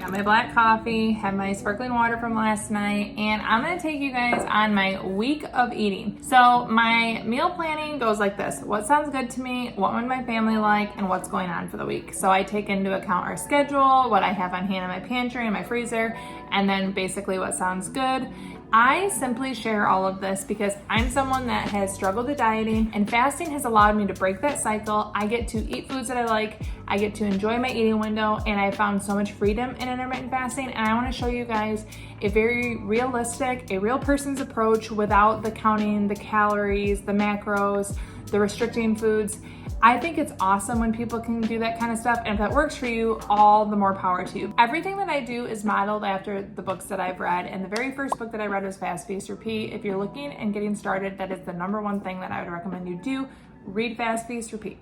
Got my black coffee, have my sparkling water from last night, and I'm gonna take you guys on my week of eating. So my meal planning goes like this. What sounds good to me, what would my family like, and what's going on for the week. So I take into account our schedule, what I have on hand in my pantry and my freezer, and then basically what sounds good. I simply share all of this because I'm someone that has struggled with dieting, and fasting has allowed me to break that cycle. I get to eat foods that I like, I get to enjoy my eating window, and I found so much freedom in intermittent fasting. And I want to show you guys a very realistic, a real person's approach without the counting the calories, the macros, the restricting foods. I think it's awesome when people can do that kind of stuff, and if that works for you, all the more power to you. Everything that I do is modeled after the books that I've read, and the very first book that I read was Fast, Feast, Repeat. If you're looking and getting started, that is the #1 thing that I would recommend you do. Read Fast, Feast, Repeat.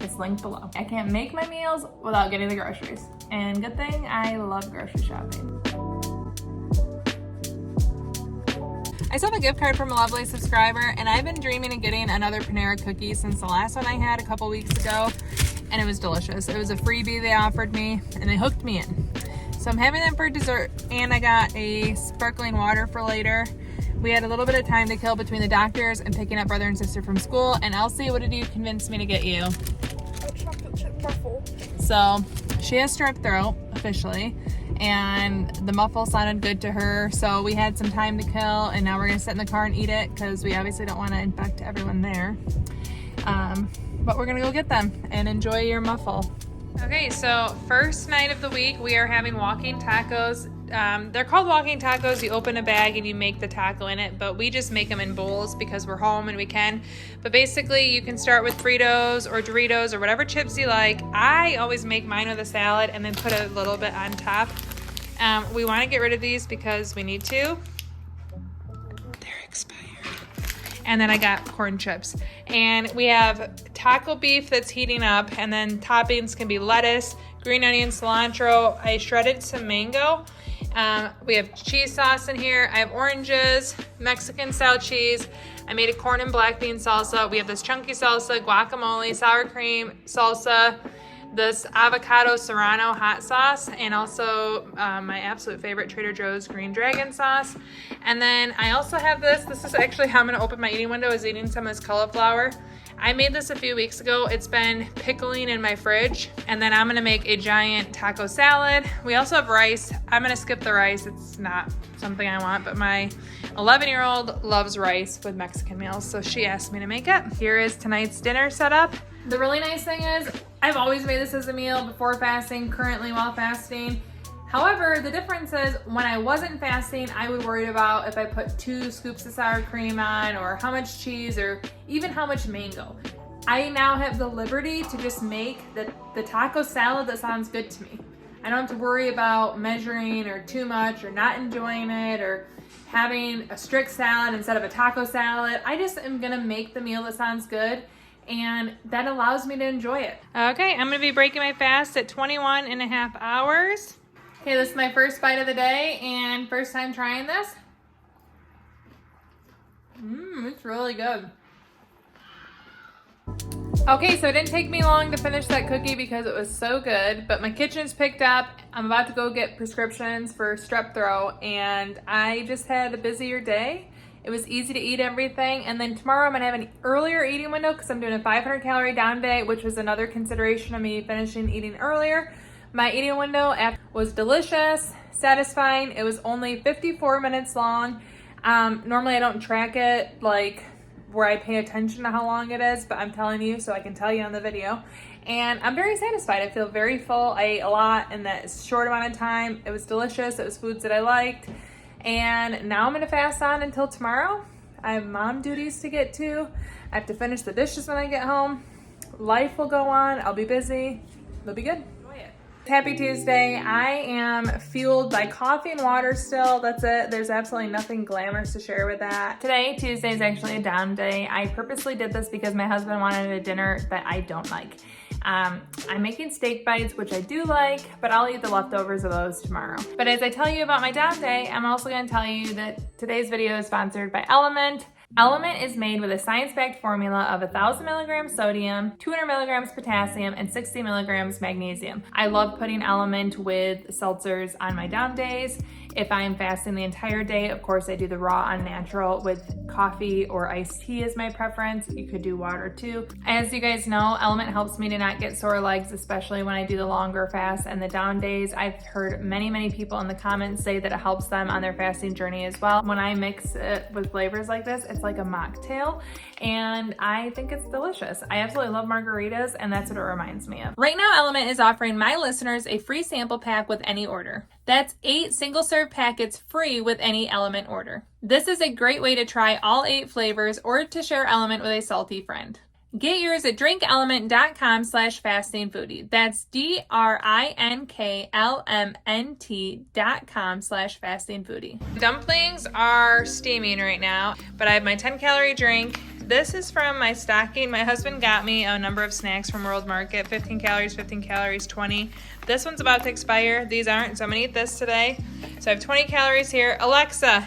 It's linked below. I can't make my meals without getting the groceries, and good thing I love grocery shopping. I still have a gift card from a lovely subscriber, and I've been dreaming of getting another Panera cookie since the last one I had a couple weeks ago, and it was delicious. It was a freebie they offered me, and they hooked me in. So I'm having them for dessert, and I got a sparkling water for later. We had a little bit of time to kill between the doctors and picking up brother and sister from school. And Elsie, what did you convince me to get you? A chocolate chip muffle. So she has strep throat officially, and the muffle sounded good to her, so we had some time to kill, and now we're gonna sit in the car and eat it because we obviously don't want to infect everyone there. But we're gonna go get them and enjoy your muffle. Okay, so first night of the week we are having walking tacos. They're called walking tacos. You open a bag and you make the taco in it, but we just make them in bowls because we're home and we can. But basically you can start with Fritos or Doritos or whatever chips you like. I always make mine with a salad and then put a little bit on top. We want to get rid of these because we need to. They're expired. And then I got corn chips. And we have taco beef that's heating up, and then toppings can be lettuce, green onion, cilantro. I shredded some mango. We have cheese sauce in here. I have oranges, Mexican style cheese. I made a corn and black bean salsa. We have this chunky salsa, guacamole, sour cream, salsa, this avocado serrano hot sauce, and also my absolute favorite Trader Joe's green dragon sauce. And then I also have this. This is actually how I'm gonna open my eating window, is eating some of this cauliflower. I made this a few weeks ago. It's been pickling in my fridge. And then I'm gonna make a giant taco salad. We also have rice. I'm gonna skip the rice. It's not something I want, but my 11-year-old loves rice with Mexican meals, so she asked me to make it. Here is tonight's dinner setup. The really nice thing is, I've always made this as a meal before fasting, currently while fasting. However, the difference is when I wasn't fasting, I would worry about if I put 2 scoops of sour cream on, or how much cheese, or even how much mango. I now have the liberty to just make the taco salad that sounds good to me. I don't have to worry about measuring or too much or not enjoying it or having a strict salad instead of a taco salad. I just am gonna make the meal that sounds good, and that allows me to enjoy it. Okay, I'm gonna be breaking my fast at 21.5 hours. Okay, this is my first bite of the day and first time trying this. It's really good. Okay, so it didn't take me long to finish that cookie because it was so good, but my kitchen's picked up. I'm about to go get prescriptions for strep throat, and I just had a busier day. It was easy to eat everything, and then tomorrow I'm gonna have an earlier eating window because I'm doing a 500 calorie down day, which was another consideration of me finishing eating earlier. My eating window was delicious, satisfying. It was only 54 minutes long. Normally I don't track it like where I pay attention to how long it is, but I'm telling you so I can tell you on the video. And I'm very satisfied. I feel very full. I ate a lot in that short amount of time. It was delicious. It was foods that I liked. And now I'm gonna fast on until tomorrow. I have mom duties to get to. I have to finish the dishes when I get home. Life will go on. I'll be busy. It'll be good. Happy Tuesday. I am fueled by coffee and water still. That's it. There's absolutely nothing glamorous to share with that. Today, Tuesday, is actually a down day. I purposely did this because my husband wanted a dinner that I don't like. I'm making steak bites, which I do like, but I'll eat the leftovers of those tomorrow. But as I tell you about my down day, I'm also gonna tell you that today's video is sponsored by Element. Element is made with a science-backed formula of 1,000 milligrams sodium, 200 milligrams potassium, and 60 milligrams magnesium. I love putting Element with seltzers on my down days. If I'm fasting the entire day, of course, I do the raw unnatural with coffee or iced tea is my preference. You could do water too. As you guys know, Element helps me to not get sore legs, especially when I do the longer fast and the down days. I've heard many people in the comments say that it helps them on their fasting journey as well. When I mix it with flavors like this, it's like a mocktail, and I think it's delicious. I absolutely love margaritas, and that's what it reminds me of. Right now, Element is offering my listeners a free sample pack with any order. That's 8 single-serve packets free with any Element order. This is a great way to try all 8 flavors or to share Element with a salty friend. Get yours at drinkelement.com/fastingfoodie. That's DRINKLMNT.com/fastingfoodie. Dumplings are steaming right now, but I have my 10-calorie drink. This is from my stocking. My husband got me a number of snacks from World Market, 15 calories, 20. This one's about to expire. These aren't, so I'm gonna eat this today. So I have 20 calories here. Alexa,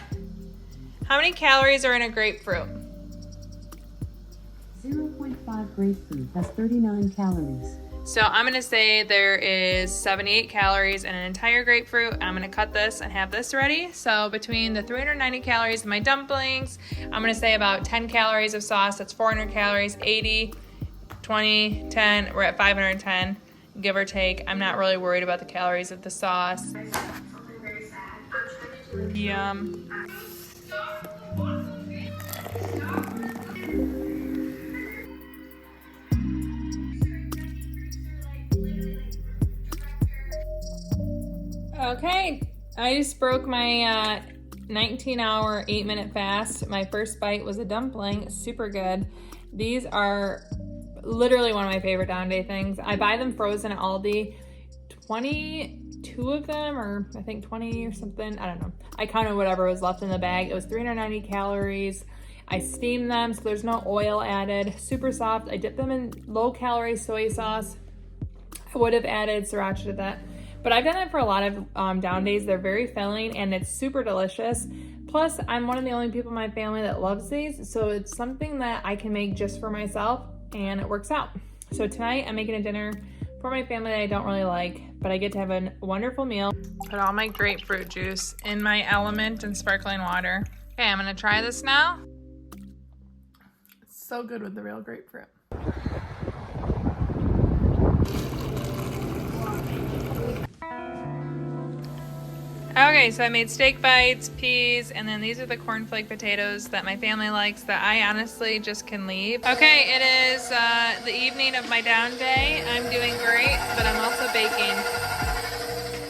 how many calories are in a grapefruit? 0.5 grapefruit has 39 calories. So I'm gonna say there is 78 calories in an entire grapefruit. I'm gonna cut this and have this ready. So between the 390 calories of my dumplings, I'm gonna say about 10 calories of sauce. That's 400 calories, 80, 20, 10, we're at 510, give or take. I'm not really worried about the calories of the sauce. Yum. Okay, I just broke my 19-hour, 8-minute fast. My first bite was a dumpling, super good. These are literally one of my favorite down day things. I buy them frozen at Aldi, 22 of them, or I think 20 or something, I don't know. I counted whatever was left in the bag. It was 390 calories. I steam them, so there's no oil added. Super soft. I dip them in low-calorie soy sauce. I would have added sriracha to that. But I've done it for a lot of down days. They're very filling and it's super delicious. Plus, I'm one of the only people in my family that loves these, so it's something that I can make just for myself and it works out. So tonight I'm making a dinner for my family that I don't really like, but I get to have a wonderful meal. Put all my grapefruit juice in my Element and sparkling water. Okay, I'm gonna try this now. It's so good with the real grapefruit. Okay, so I made steak bites, peas, and then these are the cornflake potatoes that my family likes that I honestly just can leave. Okay, it is the evening of my down day. I'm doing great, but I'm also baking.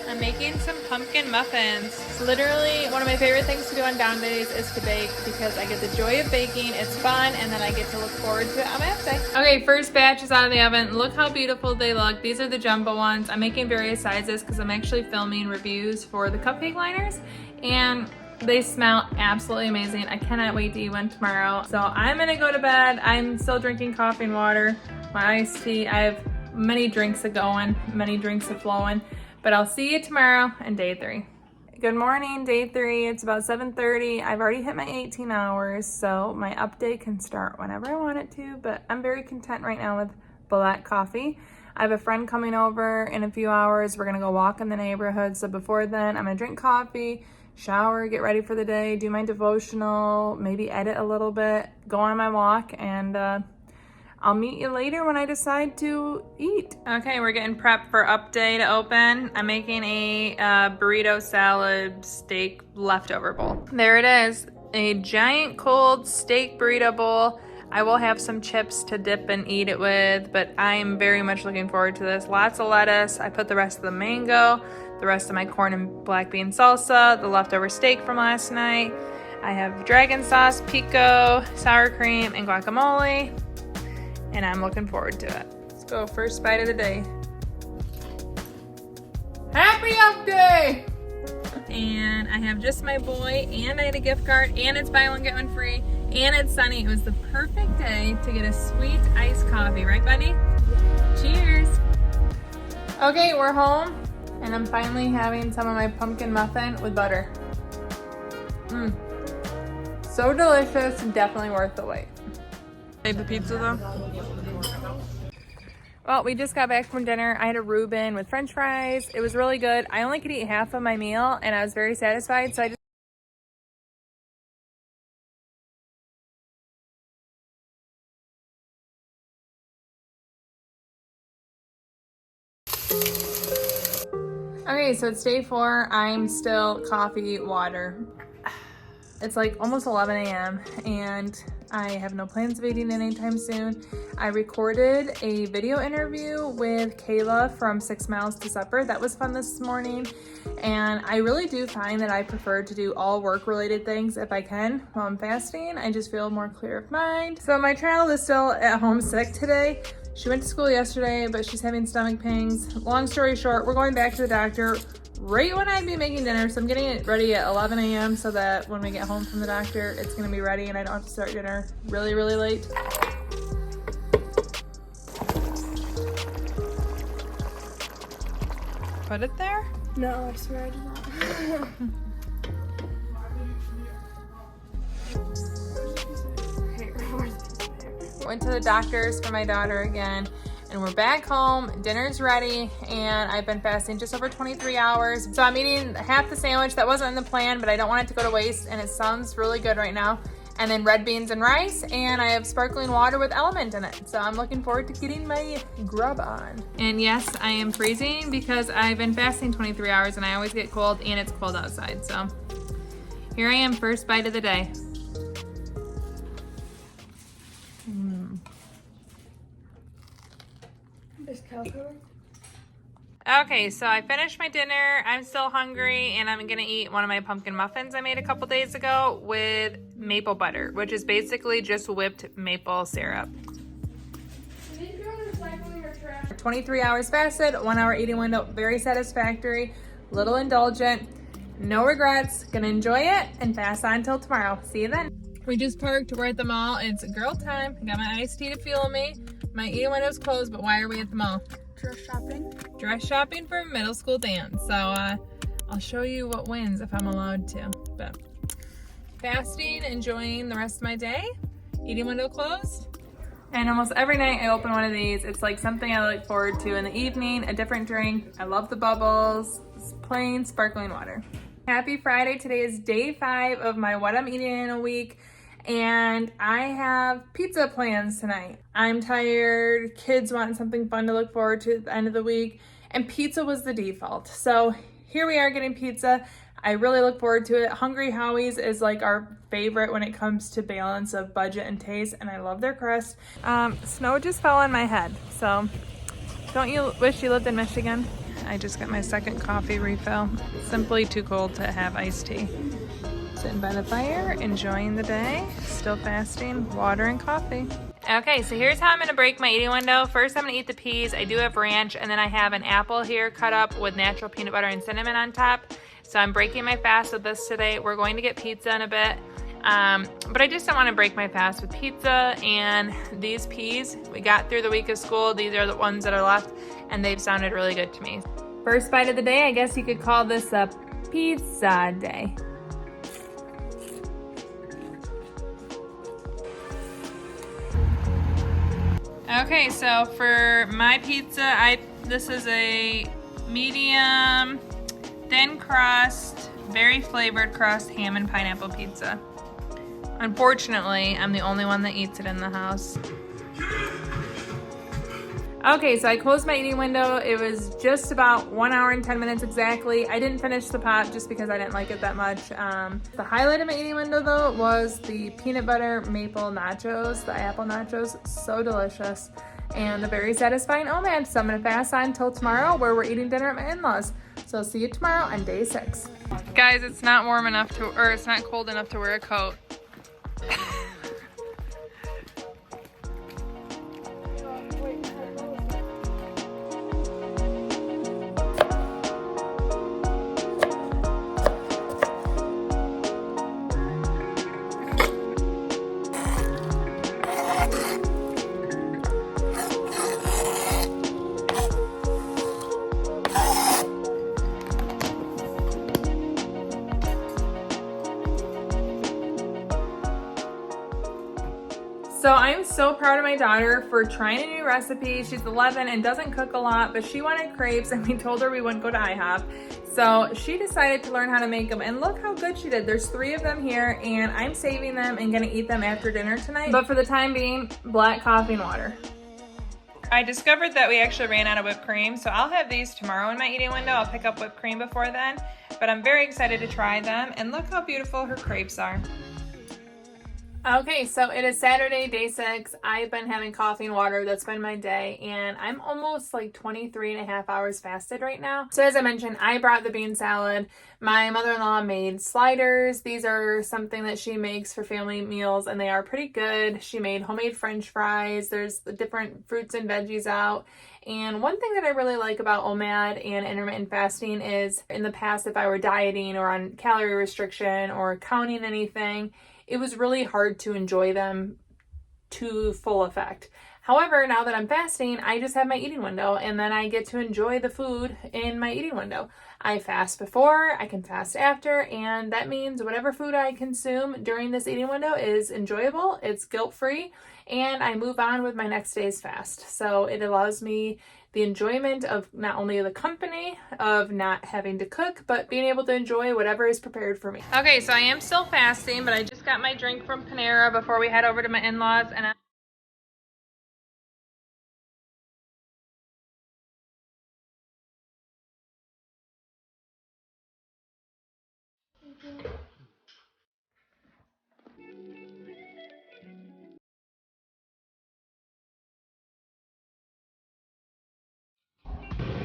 I'm making some pumpkin muffins. It's literally one of my favorite things to do on down days is to bake because I get the joy of baking. It's fun, and then I get to look forward to it on my off day. Okay, first batch is out of the oven. Look how beautiful they look. These are the jumbo ones. I'm making various sizes because I'm actually filming reviews for the cupcake liners, and they smell absolutely amazing. I cannot wait to eat one tomorrow. So I'm gonna go to bed. I'm still drinking coffee and water, my iced tea. I have many drinks a-going, many drinks a-flowing. But I'll see you tomorrow on day 3. Good morning, day 3. It's about 7:30. I've already hit my 18 hours, so my update can start whenever I want it to, but I'm very content right now with black coffee. I have a friend coming over in a few hours. We're gonna go walk in the neighborhood, so before then, I'm gonna drink coffee, shower, get ready for the day, do my devotional, maybe edit a little bit, go on my walk, and I'll meet you later when I decide to eat. Okay, we're getting prepped for up day to open. I'm making a burrito salad steak leftover bowl. There it is, a giant cold steak burrito bowl. I will have some chips to dip and eat it with, but I'm very much looking forward to this. Lots of lettuce. I put the rest of the mango, the rest of my corn and black bean salsa, the leftover steak from last night. I have dragon sauce, pico, sour cream, and guacamole. And I'm looking forward to it. Let's go, first bite of the day. Happy up day! And I have just my boy, and I had a gift card, and it's buy one, get one free, and it's sunny. It was the perfect day to get a sweet iced coffee, right buddy? Cheers! Okay, we're home, and I'm finally having some of my pumpkin muffin with butter. So So delicious, definitely worth the wait. Ate the pizza though? Well, we just got back from dinner. I had a Reuben with french fries. It was really good. I only could eat half of my meal and I was very satisfied, so I just Okay, so it's day 4. I'm still coffee, water. It's like almost 11 a.m. and I have no plans of eating anytime soon. I recorded a video interview with Kayla from 6 Miles to Supper. That was fun this morning. And I really do find that I prefer to do all work-related things if I can while I'm fasting. I just feel more clear of mind. So my child is still at home sick today. She went to school yesterday, but she's having stomach pains. Long story short, we're going back to the doctor right when I'd be making dinner. So I'm getting it ready at 11 a.m. so that when we get home from the doctor, it's gonna be ready and I don't have to start dinner really, really late. Put it there? No, I swear I did not. Went to the doctor's for my daughter again, and we're back home. Dinner's ready, and I've been fasting just over 23 hours. So I'm eating half the sandwich. That wasn't in the plan, but I don't want it to go to waste, and it sounds really good right now. And then red beans and rice, and I have sparkling water with element in it. So I'm looking forward to getting my grub on. And yes, I am freezing because I've been fasting 23 hours, and I always get cold, and it's cold outside. So here I am, first bite of the day. Is Cal coming? Okay, so I finished my dinner. I'm still hungry, and I'm gonna eat one of my pumpkin muffins I made a couple days ago with maple butter, which is basically just whipped maple syrup. 23 hours fasted, 1 hour eating window, very satisfactory, little indulgent, no regrets, gonna enjoy it and fast on until tomorrow. See you then. We just parked, we're at the mall, it's girl time. Got my iced tea to fuel me. My eating window's closed, but why are we at the mall? Dress shopping. Dress shopping for middle school dance. So I'll show you what wins if I'm allowed to. But fasting, enjoying the rest of my day, eating window closed. And almost every night I open one of these. It's like something I look forward to in the evening, a different drink. I love the bubbles, it's plain sparkling water. Happy Friday. Today is day 5 of my what I'm eating in a week. And I have pizza plans tonight. I'm tired, kids want something fun to look forward to at the end of the week, and pizza was the default. So here we are getting pizza. I really look forward to it. Hungry Howie's is like our favorite when it comes to balance of budget and taste, and I love their crust. Snow just fell on my head, so don't you wish you lived in Michigan? I just got my second coffee refill. Simply too cold to have iced tea. Sitting by the fire, enjoying the day, still fasting, water and coffee. Okay, so here's how I'm gonna break my eating window. First, I'm gonna eat the peas. I do have ranch, and then I have an apple here cut up with natural peanut butter and cinnamon on top. So I'm breaking my fast with this today. We're going to get pizza in a bit, but I just don't wanna break my fast with pizza. And these peas, we got through the week of school. These are the ones that are left, and they've sounded really good to me. First bite of the day, I guess you could call this a pizza day. Okay, so for my pizza, this is a medium, thin crust, very flavored crust, ham and pineapple pizza. Unfortunately, I'm the only one that eats it in the house. Okay, so I closed my eating window. It was just about 1 hour and 10 minutes exactly. I didn't finish the pot just because I didn't like it that much. The highlight of my eating window though was the peanut butter maple nachos, the apple nachos, so delicious. And the very satisfying OMAD. So I'm gonna fast on until tomorrow where we're eating dinner at my in-laws. So I'll see you tomorrow on day 6. Guys, it's not warm enough to, or it's not cold enough to wear a coat. So I'm so proud of my daughter for trying a new recipe. She's 11 and doesn't cook a lot, but she wanted crepes and we told her we wouldn't go to IHOP. So she decided to learn how to make them, and look how good she did. There's 3 of them here and I'm saving them and gonna eat them after dinner tonight. But for the time being, black coffee and water. I discovered that we actually ran out of whipped cream, so I'll have these tomorrow in my eating window. I'll pick up whipped cream before then, but I'm very excited to try them, and look how beautiful her crepes are. Okay, so it is Saturday, day 6. I've been having coffee and water. That's been my day, and I'm almost like 23 and a half hours fasted right now. So as I mentioned, I brought the bean salad. My mother-in-law made sliders. These are something that she makes for family meals, and they are pretty good. She made homemade French fries. There's the different fruits and veggies out. And one thing that I really like about OMAD and intermittent fasting is, in the past, if I were dieting or on calorie restriction or counting anything, it was really hard to enjoy them to full effect. However, now that I'm fasting, I just have my eating window and then I get to enjoy the food in my eating window. I fast before, I can fast after, and that means whatever food I consume during this eating window is enjoyable, it's guilt-free, and I move on with my next day's fast. So it allows me the enjoyment of not only the company of not having to cook, but being able to enjoy whatever is prepared for me. Okay, so I am still fasting, but I just got my drink from Panera before we head over to my in-laws, and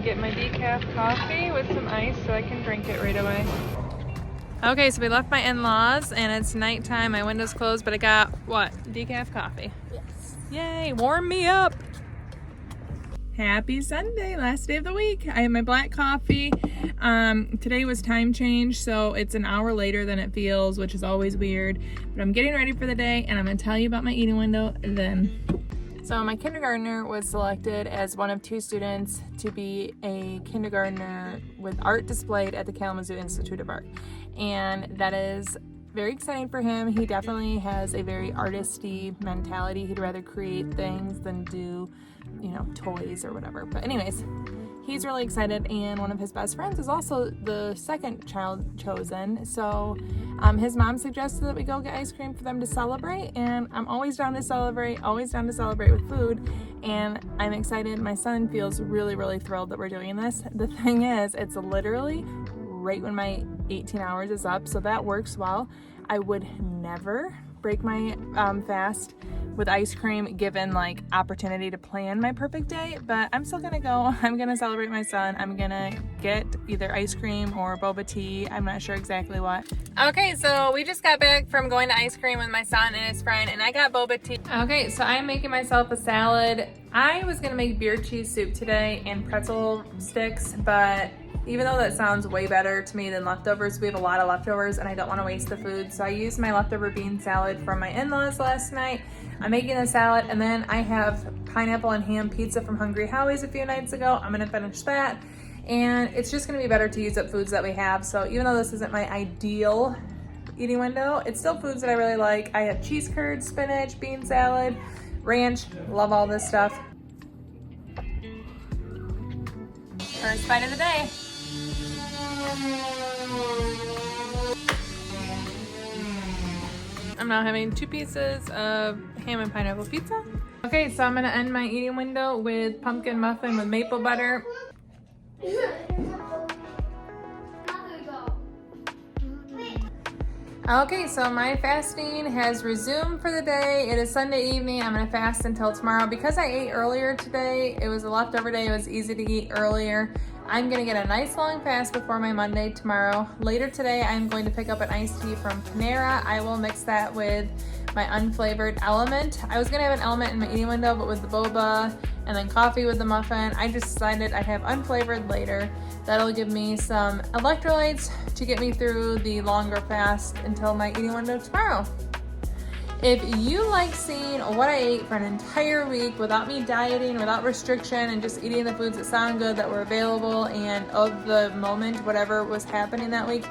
get my decaf coffee with some ice so I can drink it right away. Okay, so we left my in-laws and it's nighttime. My window's closed, but I got what? Decaf coffee. Yes. Yay, warm me up. Happy Sunday, last day of the week. I have my black coffee. Today was time change, so it's an hour later than it feels, which is always weird. But I'm getting ready for the day and I'm gonna tell you about my eating window then. So my kindergartner was selected as one of 2 students to be a kindergartner with art displayed at the Kalamazoo Institute of Art. And that is very exciting for him. He definitely has a very artisty mentality. He'd rather create things than do, toys or whatever. But anyways, he's really excited, and one of his best friends is also the second child chosen. So his mom suggested that we go get ice cream for them to celebrate, and I'm always down to celebrate with food, and I'm excited. My son feels really, really thrilled that we're doing this. The thing is, it's literally right when my 18 hours is up, so that works well. I would never break my fast with ice cream given opportunity to plan my perfect day, but I'm still gonna go. I'm gonna celebrate my son. I'm gonna get either ice cream or boba tea. I'm not sure exactly what. Okay, so we just got back from going to ice cream with my son and his friend, and I got boba tea. Okay, so I'm making myself a salad. I was gonna make beer cheese soup today and pretzel sticks, but even though that sounds way better to me than leftovers, we have a lot of leftovers and I don't want to waste the food. So I used my leftover bean salad from my in-laws last night. I'm making a salad, and then I have pineapple and ham pizza from Hungry Howie's a few nights ago. I'm gonna finish that. And it's just gonna be better to use up foods that we have. So even though this isn't my ideal eating window, it's still foods that I really like. I have cheese curds, spinach, bean salad, ranch, love all this stuff. First bite of the day. I'm now having 2 pieces of ham and pineapple pizza. Okay, so I'm gonna end my eating window with pumpkin muffin with maple butter. Okay, so my fasting has resumed for the day. It is Sunday evening. I'm gonna fast until tomorrow. Because I ate earlier today, it was a leftover day, it was easy to eat earlier. I'm gonna get a nice long fast before my Monday tomorrow. Later today, I'm going to pick up an iced tea from Panera. I will mix that with my unflavored Element. I was gonna have an Element in my eating window, but with the boba and then coffee with the muffin, I just decided I'd have unflavored later. That'll give me some electrolytes to get me through the longer fast until my eating window tomorrow. If you like seeing what I ate for an entire week without me dieting, without restriction, and just eating the foods that sound good, that were available, and of the moment, whatever was happening that week,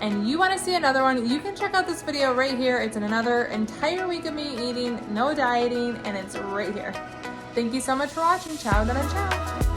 and you want to see another one, you can check out this video right here. It's in another entire week of me eating, no dieting, and it's right here. Thank you so much for watching. Ciao, ciao.